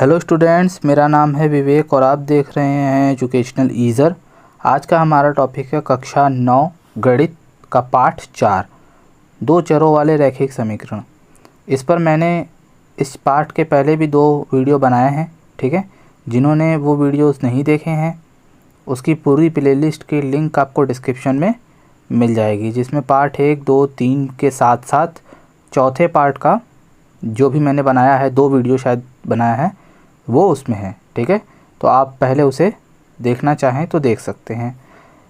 Hello students, मेरा नाम है विवेक और आप देख रहे हैं एजुकेशनल ईज़र। आज का हमारा टॉपिक है कक्षा 9 गणित का पाठ 4 दो चरों वाले रैखिक समीकरण। इस पर मैंने इस पाठ के पहले भी 2 वीडियो बनाए हैं, ठीक है। जिन्होंने वो वीडियोस नहीं देखे हैं उसकी पूरी प्लेलिस्ट की लिंक आपको डिस्क्रिप्शन में मिल जाएगी, जिसमें पार्ट 1, 2, 3 के साथ साथ चौथे पार्ट का जो भी मैंने बनाया है, 2 वीडियो शायद बनाया है, वो उसमें है, ठीक है। तो आप पहले उसे देखना चाहें तो देख सकते हैं।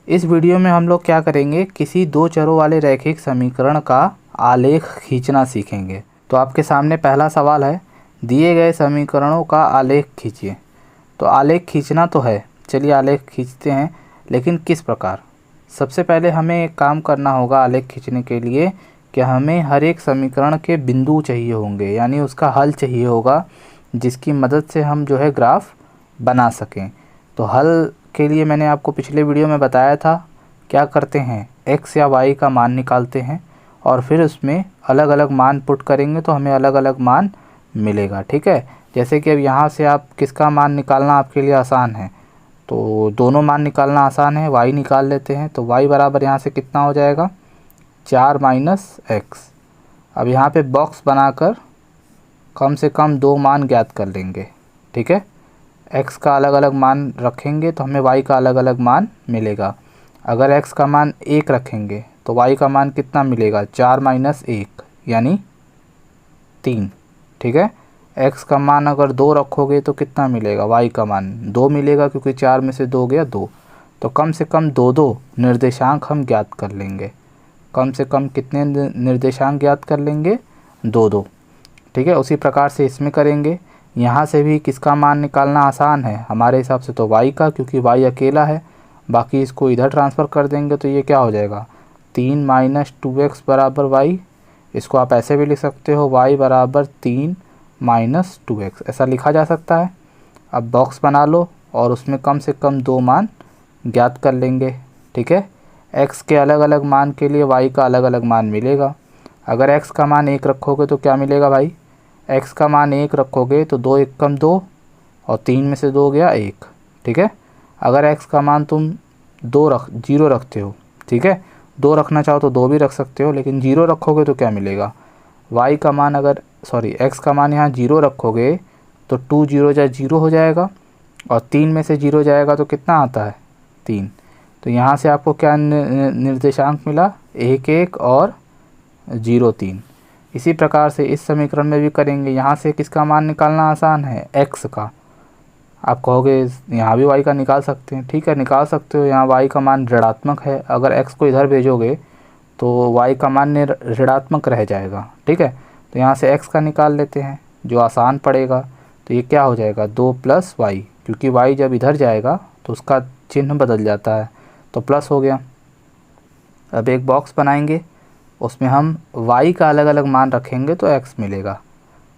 इस वीडियो में हम लोग क्या करेंगे, किसी 2 चरों वाले रैखिक समीकरण का आलेख खींचना सीखेंगे। तो आपके सामने पहला सवाल है, दिए गए समीकरणों का आलेख खींचिए। तो आलेख खींचना तो है, चलिए आलेख खींचते हैं, लेकिन किस प्रकार। सबसे पहले हमें एक काम करना होगा आलेख खींचने के लिए कि हमें हर एक समीकरण के बिंदु चाहिए होंगे, यानी उसका हल चाहिए होगा, जिसकी मदद से हम जो है ग्राफ बना सकें। तो हल के लिए मैंने आपको पिछले वीडियो में बताया था, क्या करते हैं, x या y का मान निकालते हैं और फिर उसमें अलग अलग मान पुट करेंगे तो हमें अलग अलग मान मिलेगा, ठीक है। जैसे कि अब यहाँ से आप किसका मान निकालना आपके लिए आसान है, तो दोनों मान निकालना आसान है, y निकाल लेते हैं। तो y बराबर यहाँ से कितना हो जाएगा, 4 - x। अब यहाँ पे बॉक्स बनाकर कम से कम 2 मान ज्ञात कर लेंगे, ठीक है। x का अलग अलग मान रखेंगे तो हमें y का अलग अलग मान मिलेगा। अगर x का मान 1 रखेंगे तो y का मान कितना मिलेगा, 4 - 1 यानी 3, ठीक है। x का मान अगर 2 रखोगे तो कितना मिलेगा, y का मान 2 मिलेगा, क्योंकि 4 में से 2 गया 2। तो कम से कम 2 निर्देशांक हम ज्ञात कर लेंगे। कम से कम कितने निर्देशांक ज्ञात कर लेंगे, 2, ठीक है। उसी प्रकार से इसमें करेंगे। यहाँ से भी किसका मान निकालना आसान है हमारे हिसाब से, तो y का, क्योंकि y अकेला है। बाकी इसको इधर ट्रांसफ़र कर देंगे तो ये क्या हो जाएगा, 3 - 2x बराबर y। इसको आप ऐसे भी लिख सकते हो, y बराबर 3 - 2x, ऐसा लिखा जा सकता है। अब बॉक्स बना लो और उसमें कम से कम 2 मान ज्ञात कर लेंगे, ठीक है। x के अलग अलग मान के लिए y का अलग अलग मान मिलेगा। अगर x का मान 1 रखोगे तो क्या मिलेगा भाई, x का मान 1 रखोगे तो 2 × 1 = 2 और 3 में से 2 गया 1, ठीक है। अगर x का मान तुम 0 रखते हो, ठीक है, 2 रखना चाहो तो 2 भी रख सकते हो, लेकिन 0 रखोगे तो क्या मिलेगा, y का मान x का मान यहाँ 0 रखोगे तो 2 0 जा 0 हो जाएगा और 3 में से 0 जाएगा तो कितना आता है, 3। तो यहाँ से आपको क्या निर्देशांक मिला, 1 1 और 0 3। इसी प्रकार से इस समीकरण में भी करेंगे। यहाँ से किसका मान निकालना आसान है, x का। आप कहोगे यहाँ भी y का निकाल सकते हैं, ठीक है, निकाल सकते हो। यहाँ y का मान ऋणात्मक है, अगर x को इधर भेजोगे तो y का मान ऋणात्मक रह जाएगा, ठीक है। तो यहाँ से x का निकाल लेते हैं, जो आसान पड़ेगा। तो ये क्या हो जाएगा, 2 + y, क्योंकि y जब इधर जाएगा तो उसका चिन्ह बदल जाता है, तो प्लस हो गया। अब एक बॉक्स बनाएंगे, उसमें हम y का अलग अलग मान रखेंगे तो x मिलेगा,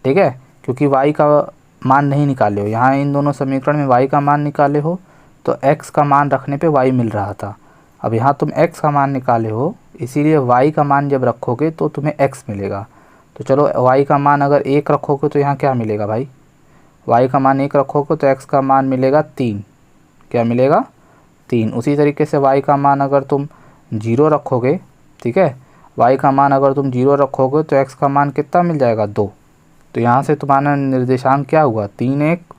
ठीक है। क्योंकि y का मान नहीं निकाले हो, यहाँ इन दोनों समीकरण में y का मान निकाले हो तो x का मान रखने पे y मिल रहा था। अब यहाँ तुम x का मान निकाले हो, इसीलिए y का मान जब रखोगे तो तुम्हें x मिलेगा। तो चलो y का मान अगर 1 रखोगे तो यहाँ क्या मिलेगा भाई, y का मान 1 रखोगे तो x का मान मिलेगा 3, क्या मिलेगा, 3। उसी तरीके से y का मान अगर तुम 0 रखोगे, ठीक है, y का मान अगर तुम 0 रखोगे तो x का मान कितना मिल जाएगा, 2। तो यहाँ से तुम्हारा निर्देशांक क्या हुआ, 3 1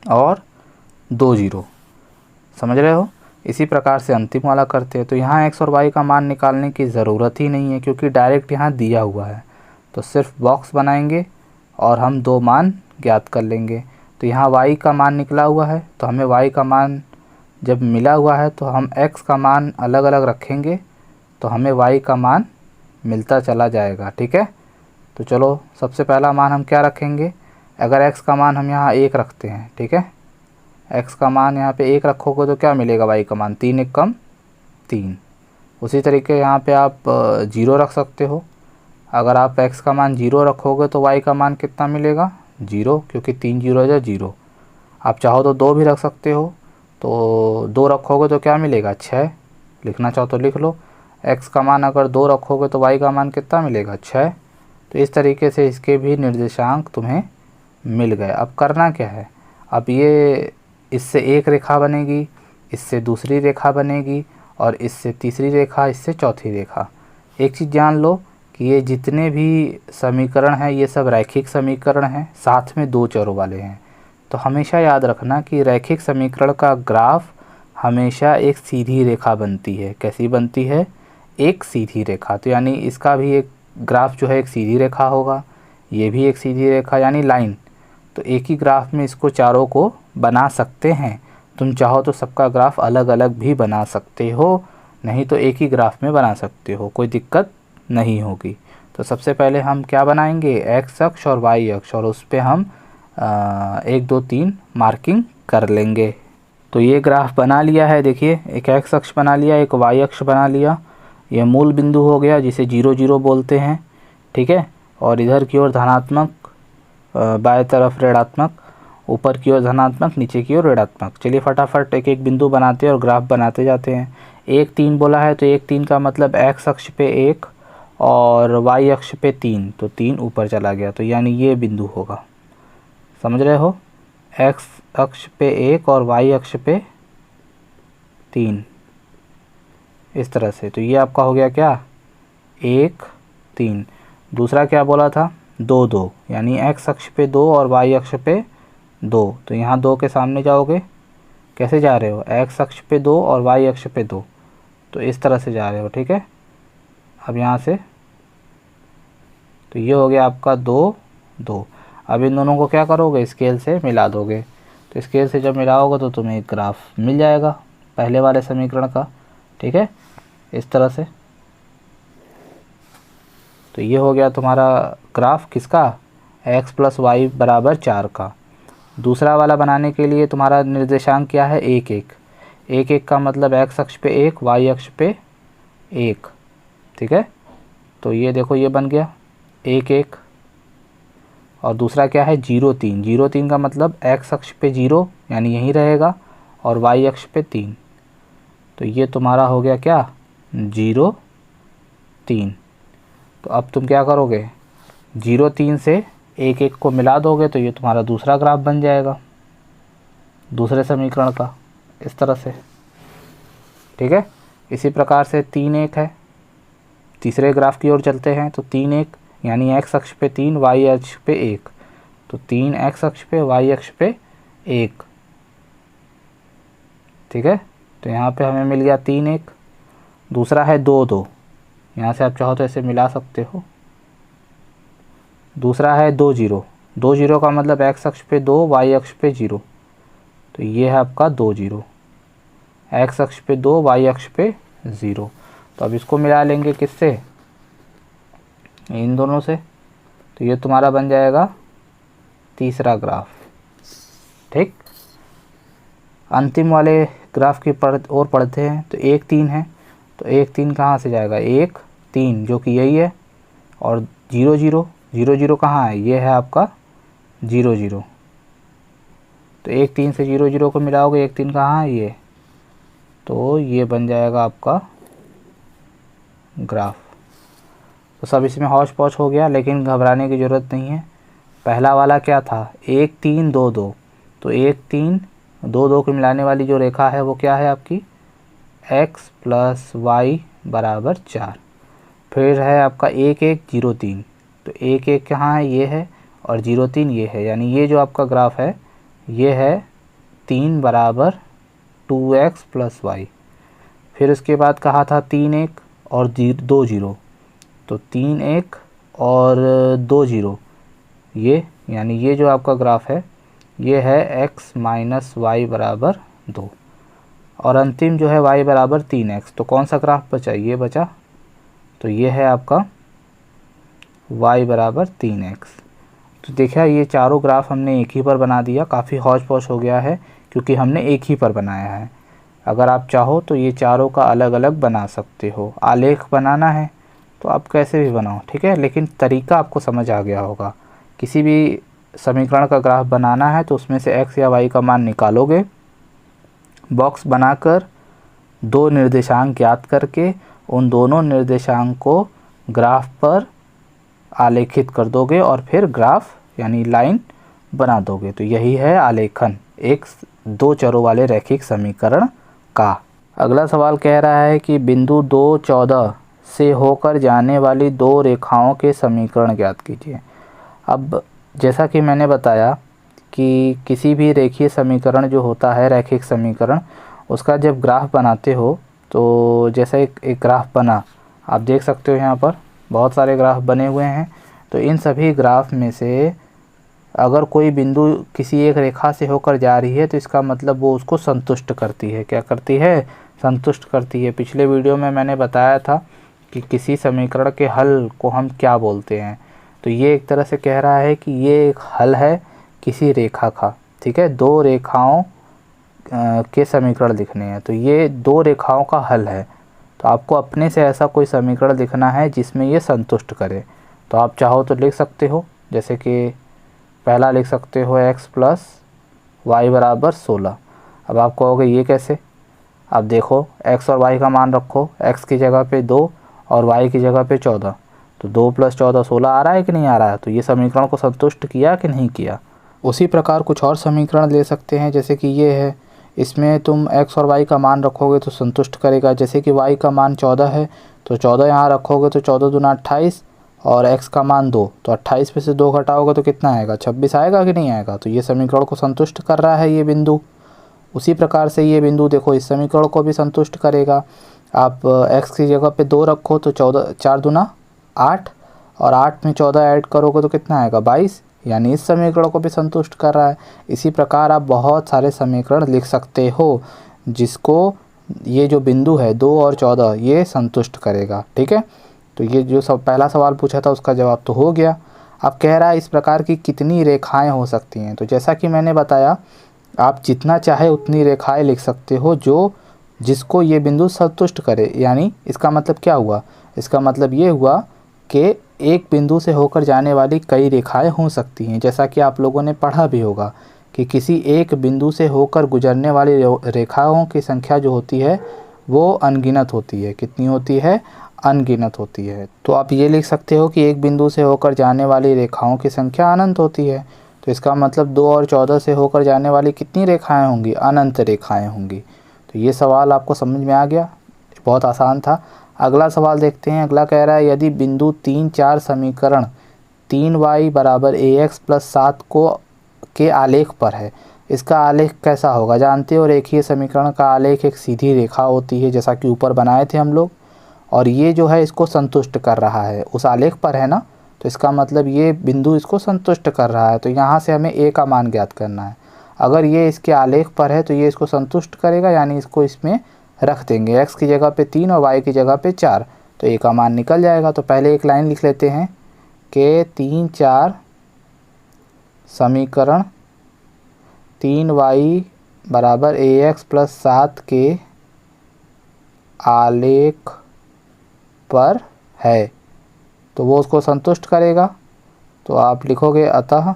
और 2 0, समझ रहे हो। इसी प्रकार से अंतिम वाला करते हैं। तो यहाँ x और y का मान निकालने की ज़रूरत ही नहीं है, क्योंकि डायरेक्ट यहाँ दिया हुआ है। तो सिर्फ बॉक्स बनाएंगे और हम 2 मान ज्ञात कर लेंगे। तो यहाँ y का मान निकला हुआ है, तो हमें y का मान जब मिला हुआ है तो हम x का मान अलग अलग रखेंगे तो हमें y का मान मिलता चला जाएगा, ठीक है। तो चलो सबसे पहला मान हम क्या रखेंगे, अगर x का मान हम यहाँ 1 रखते हैं, ठीक है, x का मान यहाँ पे 1 रखोगे तो क्या मिलेगा, y का मान 3 1 = 3। उसी तरीके यहाँ पे आप 0 रख सकते हो। अगर आप x का मान 0 रखोगे तो y का मान कितना मिलेगा, 0, क्योंकि 3 0 जा 0। आप चाहो तो 2 भी रख सकते हो, तो 2 रखोगे तो क्या मिलेगा, 6। लिखना चाहो तो लिख लो। x का मान अगर 2 रखोगे तो y का मान कितना मिलेगा, 6। तो इस तरीके से इसके भी निर्देशांक तुम्हें मिल गए। अब करना क्या है, अब ये इससे एक रेखा बनेगी, इससे दूसरी रेखा बनेगी और इससे तीसरी रेखा, इससे चौथी रेखा। एक चीज़ जान लो कि ये जितने भी समीकरण हैं ये सब रैखिक समीकरण हैं, साथ में दो चरों वाले हैं। तो हमेशा याद रखना कि रैखिक समीकरण का ग्राफ हमेशा एक सीधी रेखा बनती है। कैसी बनती है? एक सीधी रेखा। तो यानी इसका भी एक ग्राफ जो है एक सीधी रेखा होगा, ये भी एक सीधी रेखा यानी लाइन। तो एक ही ग्राफ में इसको चारों को बना सकते हैं। तुम चाहो तो सबका ग्राफ अलग अलग भी बना सकते हो, नहीं तो एक ही ग्राफ में बना सकते हो, कोई दिक्कत नहीं होगी। तो सबसे पहले हम क्या बनाएंगे, एक्स अक्ष और वाई अक्ष, और उस पर हम 1 2 3 मार्किंग कर लेंगे। तो ये ग्राफ बना लिया है, देखिए एक एक्स अक्ष बना लिया, एक वाई अक्ष बना लिया। ये मूल बिंदु हो गया जिसे 0 0 बोलते हैं, ठीक है। और इधर की ओर धनात्मक, बाएं तरफ ऋणात्मक, ऊपर की ओर धनात्मक, नीचे की ओर ऋणात्मक। चलिए फटाफट एक एक बिंदु बनाते हैं और ग्राफ बनाते जाते हैं। 1 3 बोला है तो 1 3 का मतलब एक्स अक्ष पे 1 और वाई अक्ष पे 3, तो 3 ऊपर चला गया, तो यानी ये बिंदु होगा। समझ रहे हो? एक्स अक्ष पे 1 और वाई अक्ष पे 3, इस तरह से। तो ये आपका हो गया क्या, 1 3। दूसरा क्या बोला था, 2 2, यानी एक्स अक्ष पे 2 और वाई अक्ष पे 2। तो यहाँ 2 के सामने जाओगे, कैसे जा रहे हो, एक्स अक्ष पे 2 और वाई अक्ष पे 2, तो इस तरह से जा रहे हो, ठीक है। अब यहाँ से तो ये हो गया आपका 2 2। अब इन दोनों को क्या करोगे, स्केल से मिला दोगे। तो स्केल से जब मिलाओगे तो तुम्हें एक ग्राफ मिल जाएगा पहले वाले समीकरण का, ठीक है, इस तरह से। तो ये हो गया तुम्हारा ग्राफ किसका, x + y = 4 का। दूसरा वाला बनाने के लिए तुम्हारा निर्देशांक क्या है, 1 1। 1 1 का मतलब x अक्ष पे 1, y अक्ष पे 1, ठीक है। तो ये देखो ये बन गया 1 1। और दूसरा क्या है, 0 3। 0 3 का मतलब x अक्ष पे 0 यानी यहीं रहेगा और y अक्ष पे 3, तो ये तुम्हारा हो गया क्या, 0 3। तो अब तुम क्या करोगे, 0 3 से 1 1 को मिला दोगे तो ये तुम्हारा दूसरा ग्राफ बन जाएगा दूसरे समीकरण का, इस तरह से, ठीक है। इसी प्रकार से 3 1 है, तीसरे ग्राफ की ओर चलते हैं। तो 3 1 यानी x अक्ष पे 3, y अक्ष पे 1, तो 3 x अक्ष पे, y अक्ष पे 1, ठीक है। तो यहाँ पे हमें मिल गया 3 1। दूसरा है 2 2, यहाँ से आप चाहो तो ऐसे मिला सकते हो। दूसरा है 2 0। 2 0 का मतलब x अक्ष पे 2, y अक्ष पे 0, तो ये है आपका 2 0। x अक्ष पे 2, y अक्ष पे 0। तो अब इसको मिला लेंगे किससे, इन दोनों से, तो ये तुम्हारा बन जाएगा तीसरा ग्राफ, ठीक। अंतिम वाले ग्राफ की और पढ़ते हैं। तो 1 3 है, तो 1 3 कहाँ से जाएगा, 1 3 जो कि यही है, और 0 0 0 0 कहाँ है, ये है आपका 0 0। तो 1 3 से 0 0 को मिलाओगे, 1 3 कहाँ है, ये, तो ये बन जाएगा आपका ग्राफ। तो सब इसमें हौच पौच हो गया, लेकिन घबराने की ज़रूरत नहीं है। पहला वाला क्या था, 1 3 2 2, तो 1 3 2 2 को मिलाने वाली जो रेखा है वो क्या है आपकी, x + y = 4। फिर है आपका 1 1 0 3, तो 1 1 कहाँ है, ये है, और 0 3 ये है, यानी ये जो आपका ग्राफ है ये है 3 = 2x + y। फिर उसके बाद कहा था 3 1 और 2 0, तो 3 1 और 2 0, ये यानी ये जो आपका ग्राफ है ये है x - y = 2, और अंतिम जो है y = 3x। तो कौन सा ग्राफ बचा, ये बचा, तो ये है आपका y = 3x। तो देखा ये चारों ग्राफ हमने एक ही पर बना दिया। काफ़ी हौच पौच हो गया है क्योंकि हमने एक ही पर बनाया है। अगर आप चाहो तो ये चारों का अलग अलग बना सकते हो। आलेख बनाना है तो आप कैसे भी बनाओ, ठीक है, लेकिन तरीका आपको समझ आ गया होगा। किसी भी समीकरण का ग्राफ बनाना है तो उसमें से x या y का मान निकालोगे, बॉक्स बनाकर 2 निर्देशांक ज्ञात करके उन दोनों निर्देशांक को ग्राफ पर आलेखित कर दोगे और फिर ग्राफ यानी लाइन बना दोगे। तो यही है आलेखन एक दो चरों वाले रैखिक समीकरण का। अगला सवाल कह रहा है कि बिंदु 2, 14 से होकर जाने वाली दो रेखाओं के समीकरण ज्ञात कीजिए। अब जैसा कि मैंने बताया कि किसी भी रेखीय समीकरण जो होता है, रैखिक समीकरण, उसका जब ग्राफ बनाते हो तो जैसे एक ग्राफ बना, आप देख सकते हो यहाँ पर बहुत सारे ग्राफ बने हुए हैं। तो इन सभी ग्राफ में से अगर कोई बिंदु किसी एक रेखा से होकर जा रही है तो इसका मतलब वो उसको संतुष्ट करती है। क्या करती है? संतुष्ट करती है। पिछले वीडियो में मैंने बताया था कि किसी समीकरण के हल को हम क्या बोलते हैं। तो ये एक तरह से कह रहा है कि ये एक हल है किसी रेखा का, ठीक है। दो रेखाओं के समीकरण लिखने हैं, तो ये दो रेखाओं का हल है। तो आपको अपने से ऐसा कोई समीकरण लिखना है जिसमें ये संतुष्ट करे। तो आप चाहो तो लिख सकते हो, जैसे कि पहला लिख सकते हो x प्लस वाई बराबर 16। अब आप कहोगे ये कैसे? अब देखो x और y का मान रखो, x की जगह पे 2 और y की जगह पे 14। तो 2 + 14 16 आ रहा है कि नहीं आ रहा है? तो ये समीकरण को संतुष्ट किया कि नहीं किया? उसी प्रकार कुछ और समीकरण ले सकते हैं, जैसे कि ये है, इसमें तुम x और y का मान रखोगे तो संतुष्ट करेगा। जैसे कि y का मान 14 है तो 14 यहाँ रखोगे तो 14 दूना 28 और x का मान 2, तो 28 में से 2 घटाओगे तो कितना आएगा? 26 आएगा कि नहीं आएगा? तो ये समीकरण को संतुष्ट कर रहा है ये बिंदु। उसी प्रकार से ये बिंदु देखो इस समीकरण को भी संतुष्ट करेगा। आप x की जगह पे 2 रखो तो 14 4 दूना 8 और 8 में 14 ऐड करोगे तो कितना आएगा? 22, यानी इस समीकरण को भी संतुष्ट कर रहा है। इसी प्रकार आप बहुत सारे समीकरण लिख सकते हो जिसको ये जो बिंदु है 2 और 14 ये संतुष्ट करेगा, ठीक है। तो ये जो पहला सवाल पूछा था उसका जवाब तो हो गया। अब कह रहा है इस प्रकार की कितनी रेखाएं हो सकती हैं। तो जैसा कि मैंने बताया, आप जितना चाहे उतनी रेखाएं लिख सकते हो जिसको ये बिंदु संतुष्ट करे। यानी इसका मतलब क्या हुआ? इसका मतलब ये हुआ कि एक बिंदु से होकर जाने वाली कई रेखाएं हो सकती हैं। जैसा कि आप लोगों ने पढ़ा भी होगा कि किसी एक बिंदु से होकर गुजरने वाली रेखाओं की संख्या जो होती है वो अनगिनत होती है। कितनी होती है? अनगिनत होती है। तो आप ये लिख सकते हो कि एक बिंदु से होकर जाने वाली रेखाओं की संख्या अनंत होती है। तो इसका मतलब 2 और 14 से होकर जाने वाली कितनी रेखाएं होंगी? अनंत रेखाएं होंगी। तो ये सवाल आपको समझ में आ गया, बहुत आसान था। अगला सवाल देखते हैं। अगला कह रहा है यदि बिंदु 3, 4 समीकरण 3y बराबर ax प्लस 7 के आलेख पर है, इसका आलेख कैसा होगा? जानते हो रेखीय समीकरण का आलेख एक सीधी रेखा होती है, जैसा कि ऊपर बनाए थे हम लोग, और ये जो है इसको संतुष्ट कर रहा है, उस आलेख पर है ना। तो इसका मतलब ये बिंदु इसको संतुष्ट कर रहा है। तो यहाँ से हमें a का मान ज्ञात करना है। अगर ये इसके आलेख पर है तो ये इसको संतुष्ट करेगा, यानी इसको इसमें रख देंगे। x की जगह पे 3 और y की जगह पे 4, तो a का मान निकल जाएगा। तो पहले एक लाइन लिख लेते हैं कि 3, 4 समीकरण 3y बराबर ax प्लस 7 के आलेख पर है, तो वो उसको संतुष्ट करेगा। तो आप लिखोगे अतः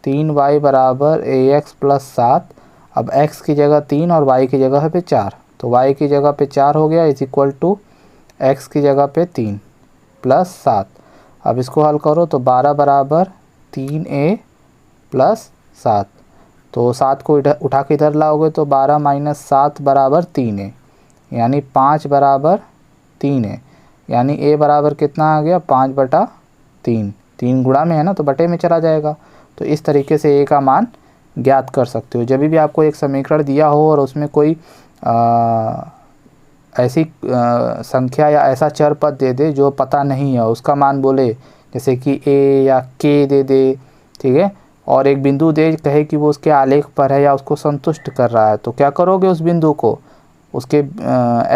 3y बराबर ax प्लस 7। अब x की जगह 3 और y की जगह पे 4, तो y की जगह पे 4 हो गया इज इक्वल टू x की जगह पे 3 प्लस 7। अब इसको हल करो तो 12 बराबर 3a प्लस 7। तो 7 को उठा के इधर लाओगे तो 12 माइनस 7 बराबर 3a, यानी 5 बराबर 3 है। यानी a बराबर कितना आ गया? 5/3। 3 गुणा में है ना, तो बटे में चला जाएगा। तो इस तरीके से a का मान ज्ञात कर सकते हो। जब भी आपको एक समीकरण दिया हो और उसमें कोई ऐसी संख्या या ऐसा चर पद दे दे जो पता नहीं है, उसका मान बोले, जैसे कि a या k दे दे, ठीक है, और एक बिंदु दे कहे कि वो उसके आलेख पर है या उसको संतुष्ट कर रहा है, तो क्या करोगे? उस बिंदु को उसके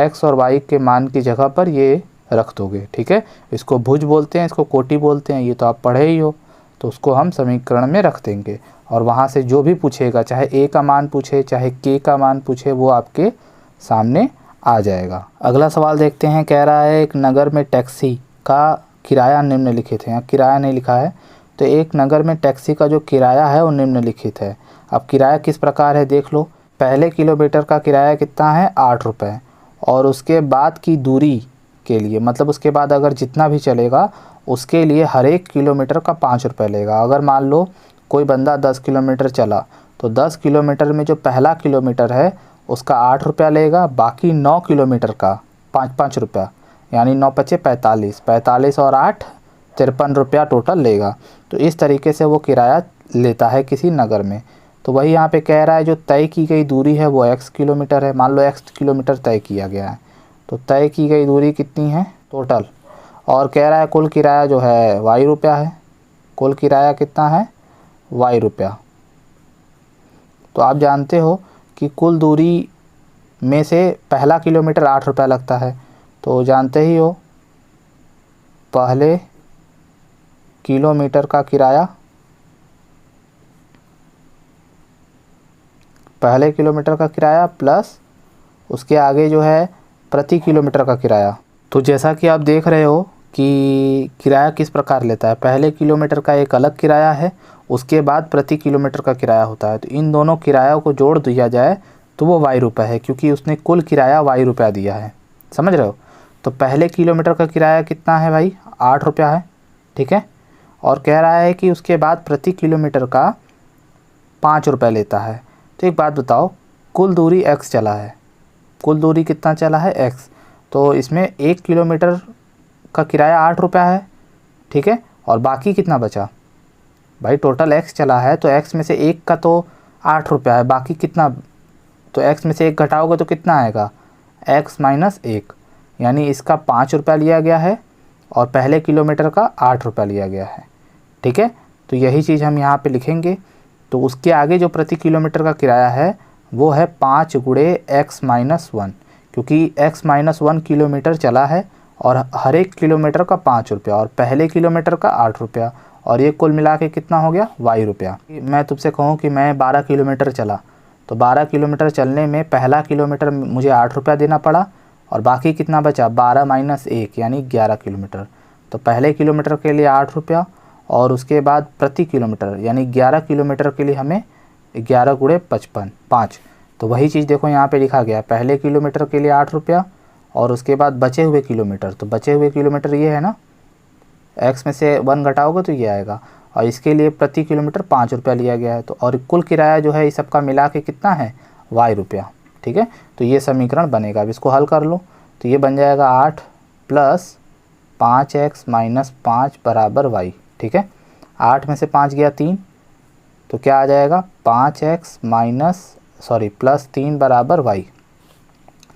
x और y के मान की जगह पर ये रख दोगे, ठीक है। इसको भुज बोलते हैं, इसको कोटि बोलते हैं, ये तो आप पढ़े ही हो। तो उसको हम समीकरण में रख देंगे और वहाँ से जो भी पूछेगा, चाहे a का मान पूछे चाहे k का मान पूछे, वो आपके सामने आ जाएगा। अगला सवाल देखते हैं। कह रहा है एक नगर में टैक्सी का किराया निम्नलिखित है। यहाँ किराया नहीं लिखा है, तो एक नगर में टैक्सी का जो किराया है वो निम्नलिखित है। अब किराया किस प्रकार है देख लो। पहले किलोमीटर का किराया कितना है? 8 रुपये, और उसके बाद की दूरी के लिए, मतलब उसके बाद अगर जितना भी चलेगा उसके लिए हर एक किलोमीटर का 5 रुपये लेगा। अगर मान लो कोई बंदा 10 किलोमीटर चला तो 10 किलोमीटर में जो पहला किलोमीटर है उसका 8 रुपया लेगा, बाकी 9 किलोमीटर का 5-5 रुपया, यानी 9 पचे 45, 45 और 8 53 रुपया टोटल लेगा। तो इस तरीके से वो किराया लेता है किसी नगर में। तो वही यहाँ पे कह रहा है जो तय की गई दूरी है वो x किलोमीटर है। मान लो x किलोमीटर तय किया गया है, तो तय की गई दूरी कितनी है टोटल, और कह रहा है कुल किराया जो है y रुपया है। कुल किराया कितना है y रुपया। तो आप जानते हो कि कुल दूरी में से पहला किलोमीटर 8 रुपया लगता है, तो जानते ही हो पहले किलोमीटर का किराया, पहले किलोमीटर का किराया प्लस उसके आगे जो है प्रति किलोमीटर का किराया। तो जैसा कि आप देख रहे हो कि किराया किस प्रकार लेता है, पहले किलोमीटर का एक अलग किराया है, उसके बाद प्रति किलोमीटर का किराया होता है। तो इन दोनों किरायों को जोड़ दिया जाए तो वो y रुपये है, क्योंकि उसने कुल किराया y रुपया दिया है। समझ रहे हो। तो पहले किलोमीटर का किराया कितना है भाई, 8 रुपया है, ठीक है। और कह रहा है कि उसके बाद प्रति किलोमीटर का 5 रुपये लेता है। तो एक बात बताओ, कुल दूरी x चला है, कुल दूरी कितना चला है x, तो इसमें 1 किलोमीटर का किराया 8 रुपया है, ठीक है। और बाकी कितना बचा भाई, टोटल x चला है तो x में से 1 का तो 8 रुपया है, बाकी कितना, तो x में से 1 घटाओगे तो कितना आएगा x माइनस 1, यानी इसका 5 रुपया लिया गया है और पहले किलोमीटर का 8 रुपया लिया गया है, ठीक है। तो यही चीज़ हम यहाँ पे लिखेंगे। तो उसके आगे जो प्रति किलोमीटर का किराया है वो है 5 गुणे x माइनस 1, क्योंकि x माइनस 1 किलोमीटर चला है और हर एक किलोमीटर का 5 रुपया और पहले किलोमीटर का 8 रुपया, और ये कुल मिला के कितना हो गया y रुपया। मैं तुमसे कहूँ कि मैं 12 किलोमीटर चला, तो 12 किलोमीटर चलने में पहला किलोमीटर मुझे 8 रुपया देना पड़ा और बाकी कितना बचा 12 माइनस 1 यानी 11 किलोमीटर। तो पहले किलोमीटर के लिए 8 रुपया और उसके बाद प्रति किलोमीटर यानी 11 किलोमीटर के लिए हमें 11 गुणे 55 5। तो वही चीज़ देखो यहाँ पे लिखा गया, पहले किलोमीटर के लिए 8 रुपया और उसके बाद बचे हुए किलोमीटर, तो बचे हुए किलोमीटर ये है ना, x में से 1 घटाओगे तो ये आएगा, और इसके लिए प्रति किलोमीटर 5 रुपया लिया गया है। तो और कुल किराया जो है इस सब का मिला के कितना है y रुपया, ठीक है। तो ये समीकरण बनेगा। अब इसको हल कर लो तो ये बन जाएगा 8 प्लस 5x माइनस 5 बराबर y, ठीक है। 8 में से 5 गया 3, तो क्या आ जाएगा 5x प्लस 3 बराबर y।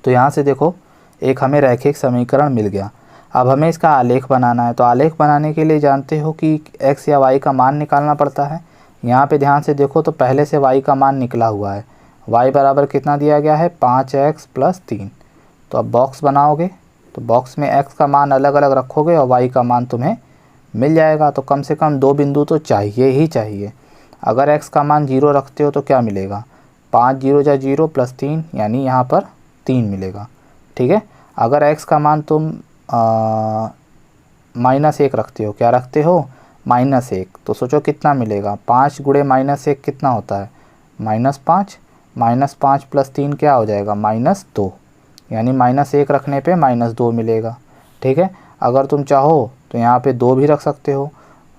तो यहाँ से देखो एक हमें रैखिक समीकरण मिल गया। अब हमें इसका आलेख बनाना है। तो आलेख बनाने के लिए जानते हो कि x या y का मान निकालना पड़ता है। यहाँ पे ध्यान से देखो तो पहले से y का मान निकला हुआ है, y बराबर कितना दिया गया है 5x प्लस 3। तो अब बॉक्स बनाओगे तो बॉक्स में x का मान अलग अलग रखोगे और y का मान तुम्हें मिल जाएगा। तो कम से कम 2 बिंदु तो चाहिए ही चाहिए। अगर x का मान 0 रखते हो तो क्या मिलेगा, 5 0 जा 0 प्लस 3 यानी यहाँ पर 3 मिलेगा, ठीक है। अगर x का मान तुम -1 रखते हो, क्या रखते हो -1, तो सोचो कितना मिलेगा, 5 गुणे -1 कितना होता है -5, -5 प्लस 3 क्या हो जाएगा -2, यानी -1 रखने पे -2 मिलेगा, ठीक है। अगर तुम चाहो तो यहाँ पे 2 भी रख सकते हो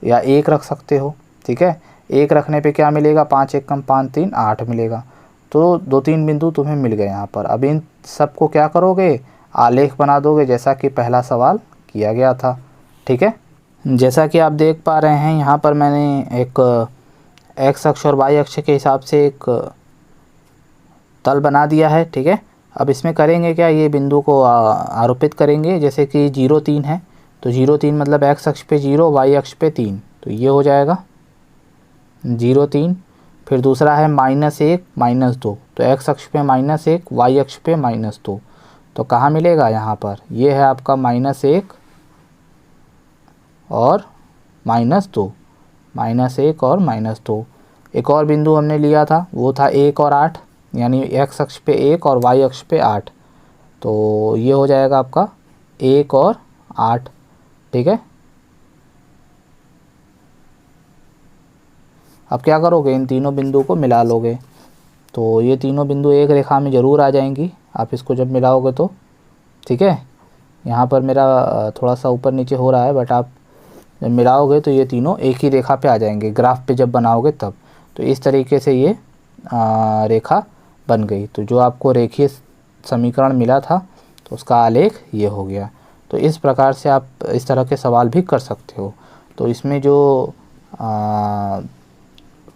या 1 रख सकते हो, ठीक है। 1 रखने पे क्या मिलेगा, 5 1 कम 5 3 8 मिलेगा। तो 2-3 बिंदु तुम्हें मिल गए यहाँ पर। अब इन सबको क्या करोगे, आलेख बना दोगे जैसा कि पहला सवाल किया गया था, ठीक है। जैसा कि आप देख पा रहे हैं यहाँ पर मैंने एक x अक्ष और y अक्ष के हिसाब से एक तल बना दिया है, ठीक है। अब इसमें करेंगे क्या, ये बिंदु को आरोपित करेंगे। जैसे कि 0 3 है तो 0 3 मतलब x अक्ष पे 0 y अक्ष पे 3, तो ये हो जाएगा 0 3। फिर दूसरा है -1 -2, तो x अक्ष पे -1 y अक्ष पे -2, तो कहाँ मिलेगा यहाँ पर, ये है आपका -1 और -2, -1 और -2। एक और बिंदु हमने लिया था वो था 1 और 8, यानी x अक्ष पे 1 और y अक्ष पे 8, तो ये हो जाएगा आपका 1 और 8, ठीक है। अब क्या करोगे, इन तीनों बिंदु को मिला लोगे, तो ये तीनों बिंदु एक रेखा में ज़रूर आ जाएंगी आप इसको जब मिलाओगे तो, ठीक है। यहाँ पर मेरा थोड़ा सा ऊपर नीचे हो रहा है बट आप जब मिलाओगे तो ये तीनों एक ही रेखा पे आ जाएंगे, ग्राफ पे जब बनाओगे तब। तो इस तरीके से ये रेखा बन गई। तो जो आपको रेखीय समीकरण मिला था तो उसका आलेख ये हो गया। तो इस प्रकार से आप इस तरह के सवाल भी कर सकते हो। तो इसमें जो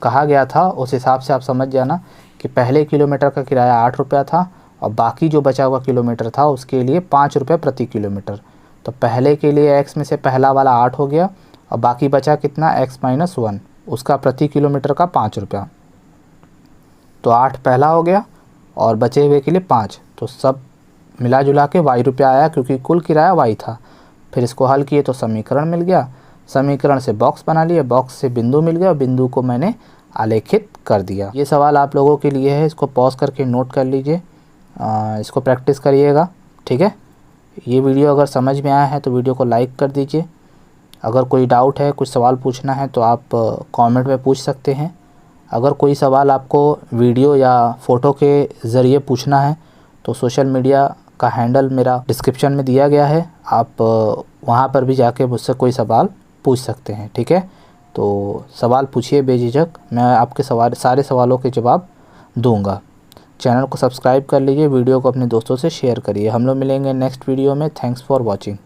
कहा गया था उस हिसाब से आप समझ जाना कि पहले किलोमीटर का किराया 8 रुपया था और बाकी जो बचा हुआ किलोमीटर था उसके लिए 5 रुपये प्रति किलोमीटर। तो पहले के लिए x में से पहला वाला 8 हो गया और बाकी बचा कितना x-1, उसका प्रति किलोमीटर का 5 रुपया। तो 8 पहला हो गया और बचे हुए के लिए 5, तो सब मिला जुला के y रुपया आया क्योंकि कुल किराया y था। फिर इसको हल किए तो समीकरण मिल गया, समीकरण से बॉक्स बना लिया, बॉक्स से बिंदु मिल गया और बिंदु को मैंने आलेखित कर दिया। ये सवाल आप लोगों के लिए है, इसको पॉज करके नोट कर लीजिए, इसको प्रैक्टिस करिएगा, ठीक है। ये वीडियो अगर समझ में आया है तो वीडियो को लाइक कर दीजिए। अगर कोई डाउट है, कुछ सवाल पूछना है तो आप कमेंट में पूछ सकते हैं। अगर कोई सवाल आपको वीडियो या फ़ोटो के ज़रिए पूछना है तो सोशल मीडिया का हैंडल मेरा डिस्क्रिप्शन में दिया गया है, आप वहाँ पर भी जाके मुझसे कोई सवाल पूछ सकते हैं, ठीक है। तो सवाल पूछिए बेझिझक, मैं आपके सारे सवालों के जवाब दूंगा। चैनल को सब्सक्राइब कर लीजिए, वीडियो को अपने दोस्तों से शेयर करिए। हम लोग मिलेंगे नेक्स्ट वीडियो में। Thanks for watching.